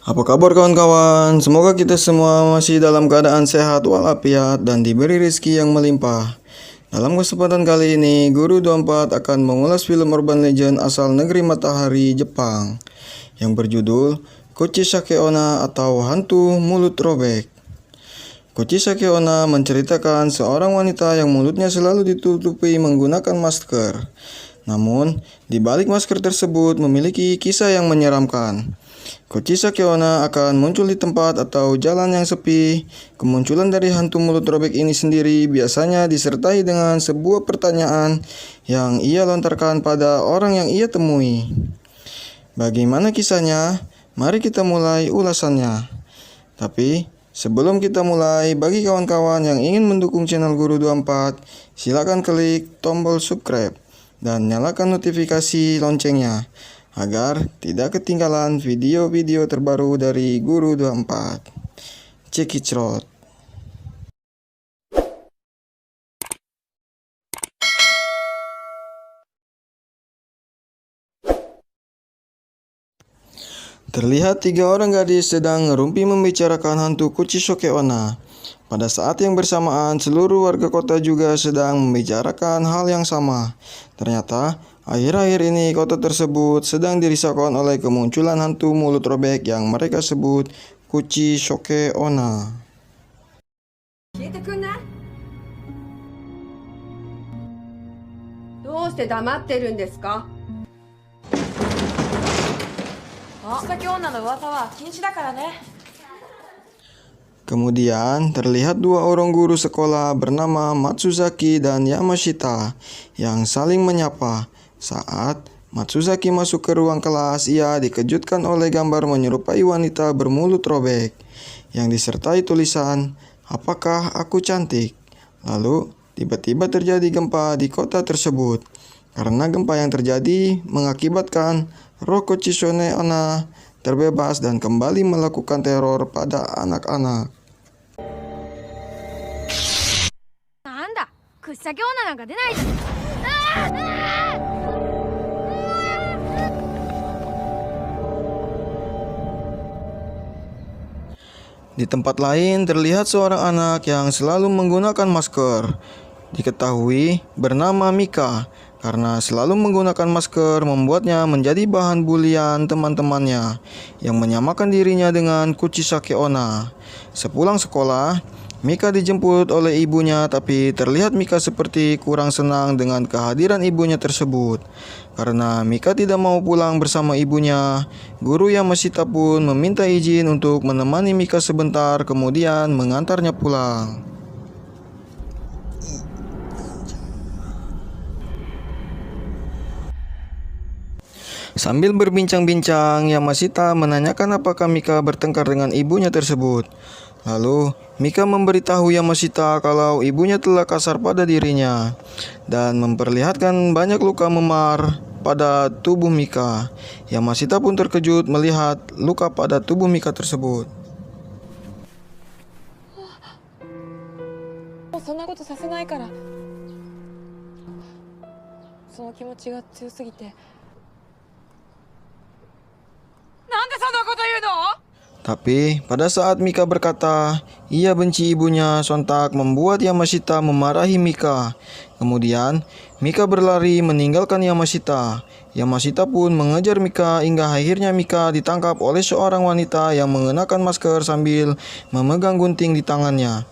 Apa kabar kawan-kawan? Semoga kita semua masih dalam keadaan sehat walafiat dan diberi rezeki yang melimpah. Dalam kesempatan kali ini, Guru 24 akan mengulas film urban legend asal negeri matahari Jepang yang berjudul Kuchisake Onna atau Hantu Mulut Robek. Kuchisake Onna menceritakan seorang wanita yang mulutnya selalu ditutupi menggunakan masker. Namun, di balik masker tersebut memiliki kisah yang menyeramkan. Kuchisake Onna akan muncul di tempat atau jalan yang sepi. Kemunculan dari hantu mulut robek ini sendiri biasanya disertai dengan sebuah pertanyaan yang ia lontarkan pada orang yang ia temui. Bagaimana kisahnya? Mari kita mulai ulasannya. Tapi sebelum kita mulai, bagi kawan-kawan yang ingin mendukung channel Guru 24, silakan klik tombol subscribe dan nyalakan notifikasi loncengnya agar tidak ketinggalan video-video terbaru dari Guru 24. Check it out. Terlihat tiga orang gadis sedang ngerumpi membicarakan hantu Kuchisake Onna. Pada saat yang bersamaan, seluruh warga kota juga sedang membicarakan hal yang sama. Ternyata, akhir-akhir ini kota tersebut sedang dirisaukan oleh kemunculan hantu mulut robek yang mereka sebut Kuchisake Onna. 聞いてくんない？どうして黙ってるんですか？口先女の噂は禁止だからね。 Kemudian terlihat dua orang guru sekolah bernama Matsuzaki dan Yamashita yang saling menyapa. Saat Matsuzaki masuk ke ruang kelas, ia dikejutkan oleh gambar menyerupai wanita bermulut robek yang disertai tulisan, "Apakah aku cantik?" Lalu tiba-tiba terjadi gempa di kota tersebut. Karena gempa yang terjadi mengakibatkan roh Kuchisake Onna terbebas dan kembali melakukan teror pada anak-anak. なんだ、口先女なんか出ないじゃん。Di tempat lain terlihat seorang anak yang selalu menggunakan masker. Diketahui bernama Mika karena selalu menggunakan masker membuatnya menjadi bahan bulian teman-temannya yang menyamakan dirinya dengan Kuchisake Onna. Sepulang sekolah, Mika dijemput oleh ibunya, tapi terlihat Mika seperti kurang senang dengan kehadiran ibunya tersebut. Karena Mika tidak mau pulang bersama ibunya, guru Yamashita pun meminta izin untuk menemani Mika sebentar, kemudian mengantarnya pulang. Sambil berbincang-bincang, Yamashita menanyakan apakah Mika bertengkar dengan ibunya tersebut. Lalu, Mika memberitahu Yamashita kalau ibunya telah kasar pada dirinya dan memperlihatkan banyak luka memar pada tubuh Mika. Yamashita pun terkejut melihat luka pada tubuh Mika tersebut. もうそんなことさせないから。その気持ちが強すぎて。なんでそんなこと言うの？ Tapi pada saat Mika berkata ia benci ibunya, sontak membuat Yamashita memarahi Mika. Kemudian Mika berlari meninggalkan Yamashita. Yamashita pun mengejar Mika hingga akhirnya Mika ditangkap oleh seorang wanita yang mengenakan masker sambil memegang gunting di tangannya.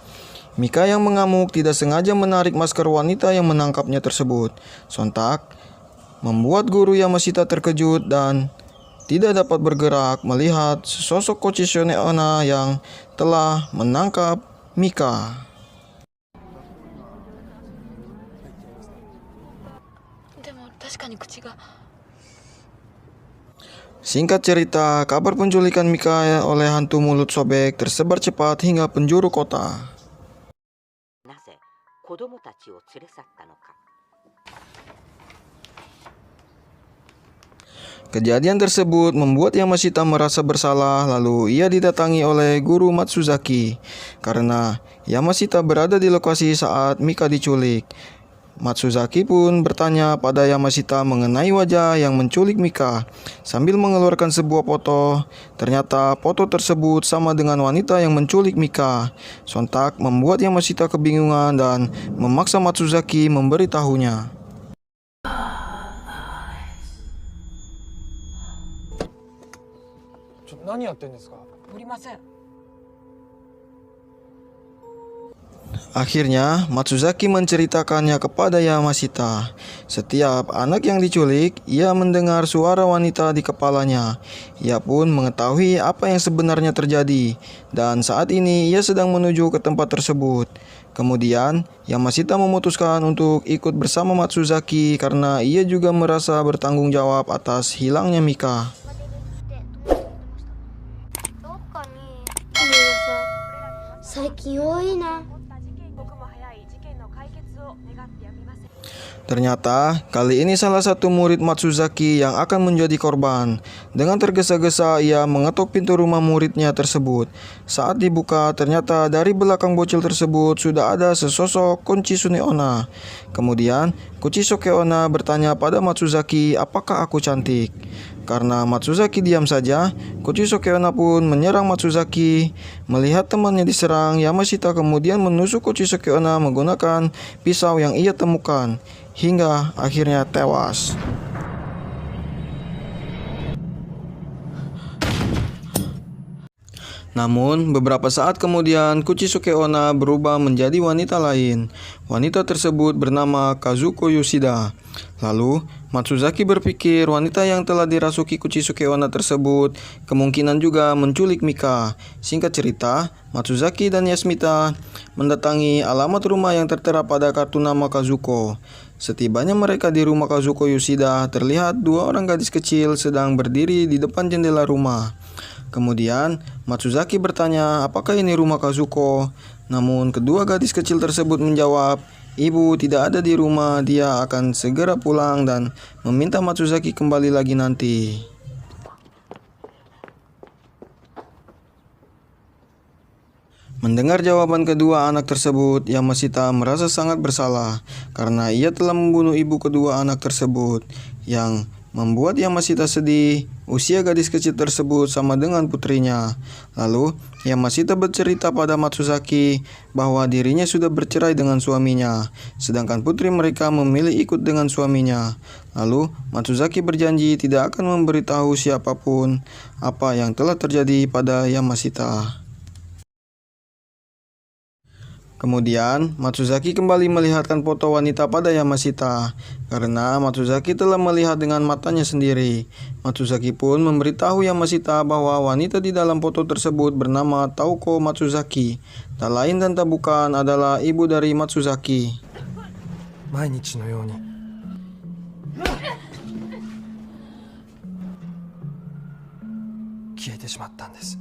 Mika yang mengamuk tidak sengaja menarik masker wanita yang menangkapnya tersebut. Sontak membuat guru Yamashita terkejut dan tidak dapat bergerak melihat sosok Kuchisake Onna yang telah menangkap Mika. Singkat cerita, kabar penculikan Mika oleh hantu mulut sobek tersebar cepat hingga penjuru kota. なぜ子供たちを連れ去ったのか。 Kejadian tersebut membuat Yamashita merasa bersalah, lalu ia didatangi oleh guru Matsuzaki karena Yamashita berada di lokasi saat Mika diculik. Matsuzaki pun bertanya pada Yamashita mengenai wajah yang menculik Mika sambil mengeluarkan sebuah foto. Ternyata foto tersebut sama dengan wanita yang menculik Mika. Sontak membuat Yamashita kebingungan dan memaksa Matsuzaki memberitahunya. 何やってんですか。おりません。 Akhirnya, Matsuzaki menceritakannya kepada Yamashita. Setiap anak yang diculik, ia mendengar suara wanita di kepalanya. Ia pun mengetahui apa yang sebenarnya terjadi, dan saat ini ia sedang menuju ke tempat tersebut. Kemudian, Yamashita memutuskan untuk ikut bersama Matsuzaki karena ia juga merasa bertanggung jawab atas hilangnya Mika. どっかにごめんなさい。最近多いな。 Ternyata, kali ini salah satu murid Matsuzaki yang akan menjadi korban. Dengan tergesa-gesa, ia mengetuk pintu rumah muridnya tersebut. Saat dibuka, ternyata dari belakang bocil tersebut sudah ada sesosok Kuchisune Onna. Kemudian, Kuchisuke Onna bertanya pada Matsuzaki, apakah aku cantik? Karena Matsuzaki diam saja, Kuchisuke Onna pun menyerang Matsuzaki. Melihat temannya diserang, Yamashita kemudian menusuk Kuchisuke Onna menggunakan pisau yang ia temukan, hingga akhirnya tewas. Namun, beberapa saat kemudian Kuchisuke Onna berubah menjadi wanita lain. Wanita tersebut bernama Kazuko Yoshida. Lalu, Matsuzaki berpikir wanita yang telah dirasuki Kuchisuke Onna tersebut kemungkinan juga menculik Mika. Singkat cerita, Matsuzaki dan Yasmita mendatangi alamat rumah yang tertera pada kartu nama Kazuko. Setibanya mereka di rumah Kazuko Yoshida, terlihat dua orang gadis kecil sedang berdiri di depan jendela rumah. Kemudian, Matsuzaki bertanya apakah ini rumah Kazuko. Namun, kedua gadis kecil tersebut menjawab, ibu tidak ada di rumah, dia akan segera pulang dan meminta Matsuzaki kembali lagi nanti. Mendengar jawaban kedua anak tersebut, Yamashita merasa sangat bersalah karena ia telah membunuh ibu kedua anak tersebut. Yang membuat Yamashita sedih, usia gadis kecil tersebut sama dengan putrinya. Lalu, Yamashita bercerita pada Matsuzaki bahwa dirinya sudah bercerai dengan suaminya, sedangkan putri mereka memilih ikut dengan suaminya. Lalu, Matsuzaki berjanji tidak akan memberitahu siapapun apa yang telah terjadi pada Yamashita. Kemudian, Matsuzaki kembali melihatkan foto wanita pada Yamashita, karena Matsuzaki telah melihat dengan matanya sendiri. Matsuzaki pun memberitahu Yamashita bahwa wanita di dalam foto tersebut bernama Taoko Matsuzaki. Tak lain dan tak bukan adalah ibu dari Matsuzaki. 毎日のように消えてしまったんです。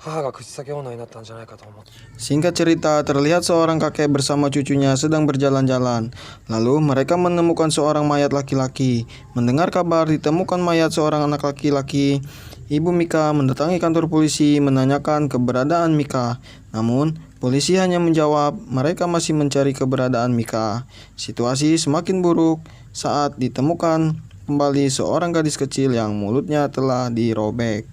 母が口裂け女になったんじゃないかと思って。 Singkat cerita, terlihat seorang kakek bersama cucunya sedang berjalan-jalan. Lalu mereka menemukan seorang mayat laki-laki. Mendengar kabar ditemukan mayat seorang anak laki-laki, ibu Mika mendatangi kantor polisi menanyakan keberadaan Mika. Namun, polisi hanya menjawab mereka masih mencari keberadaan Mika. Situasi semakin buruk saat ditemukan kembali seorang gadis kecil yang mulutnya telah dirobek.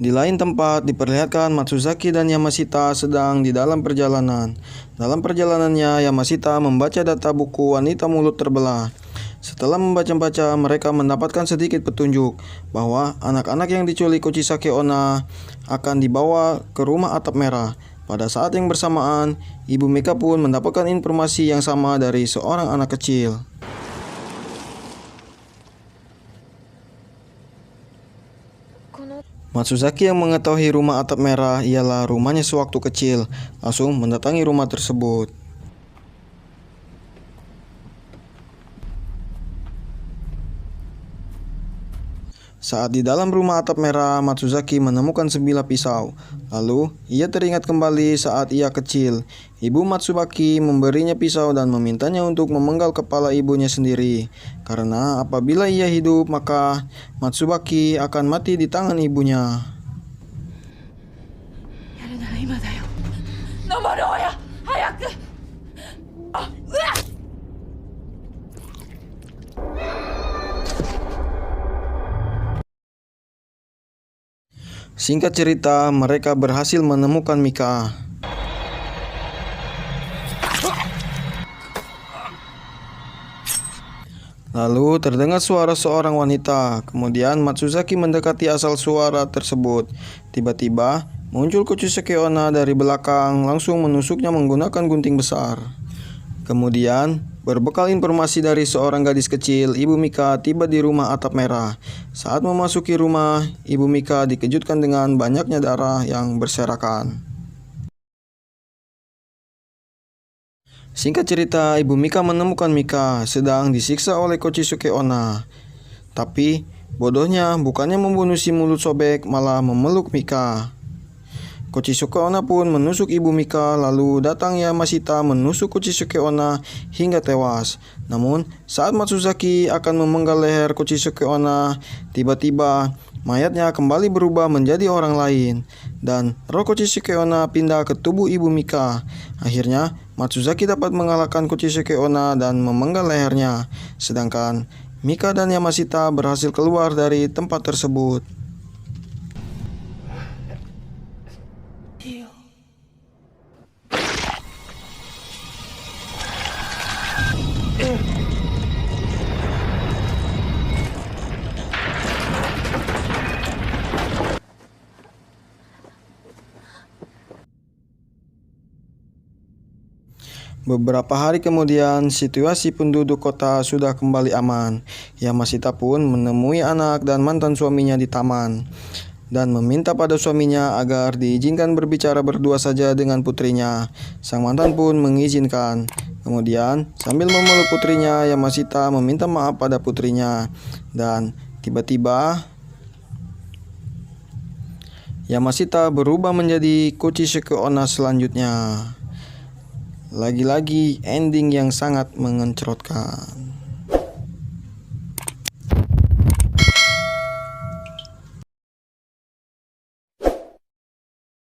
Di lain tempat, diperlihatkan Matsuzaki dan Yamashita sedang di dalam perjalanan. Dalam perjalanannya, Yamashita membaca data buku wanita mulut terbelah. Setelah membaca-baca, mereka mendapatkan sedikit petunjuk bahwa anak-anak yang diculik Kuchisake Onna akan dibawa ke rumah atap merah. Pada saat yang bersamaan, ibu Mika pun mendapatkan informasi yang sama dari seorang anak kecil. Matsuzaki yang mengetahui rumah atap merah ialah rumahnya sewaktu kecil, langsung mendatangi rumah tersebut. Saat di dalam rumah atap merah, Matsuzaki menemukan sebilah pisau. Lalu, ia teringat kembali saat ia kecil. Ibu Matsubaki memberinya pisau dan memintanya untuk memenggal kepala ibunya sendiri. Karena apabila ia hidup, maka Matsubaki akan mati di tangan ibunya. Singkat cerita, mereka berhasil menemukan Mika. Lalu terdengar suara seorang wanita. Kemudian Matsuzaki mendekati asal suara tersebut. Tiba-tiba muncul Kuchisake Onna dari belakang, langsung menusuknya menggunakan gunting besar. Kemudian, berbekal informasi dari seorang gadis kecil, Ibu Mika tiba di rumah atap merah. Saat memasuki rumah, Ibu Mika dikejutkan dengan banyaknya darah yang berserakan. Singkat cerita, Ibu Mika menemukan Mika sedang disiksa oleh Kuchisake Onna. Tapi, bodohnya bukannya membunuh si mulut sobek, malah memeluk Mika. Kuchisake Onna pun menusuk Ibu Mika, lalu datang Yamashita menusuk Kuchisake Onna hingga tewas. Namun, saat Matsuzaki akan memenggal leher Kuchisake Onna, tiba-tiba mayatnya kembali berubah menjadi orang lain, dan roh Kuchisake Onna pindah ke tubuh Ibu Mika. Akhirnya, Matsuzaki dapat mengalahkan Kuchisake Onna dan memenggal lehernya, sedangkan Mika dan Yamashita berhasil keluar dari tempat tersebut. Beberapa hari kemudian, situasi penduduk kota sudah kembali aman. Yamashita pun menemui anak dan mantan suaminya di taman dan meminta pada suaminya agar diizinkan berbicara berdua saja dengan putrinya. Sang mantan pun mengizinkan. Kemudian, sambil memeluk putrinya, Yamashita meminta maaf pada putrinya. Dan tiba-tiba, Yamashita berubah menjadi Kuchisake Onna selanjutnya. Lagi-lagi ending yang sangat mengencrotkan.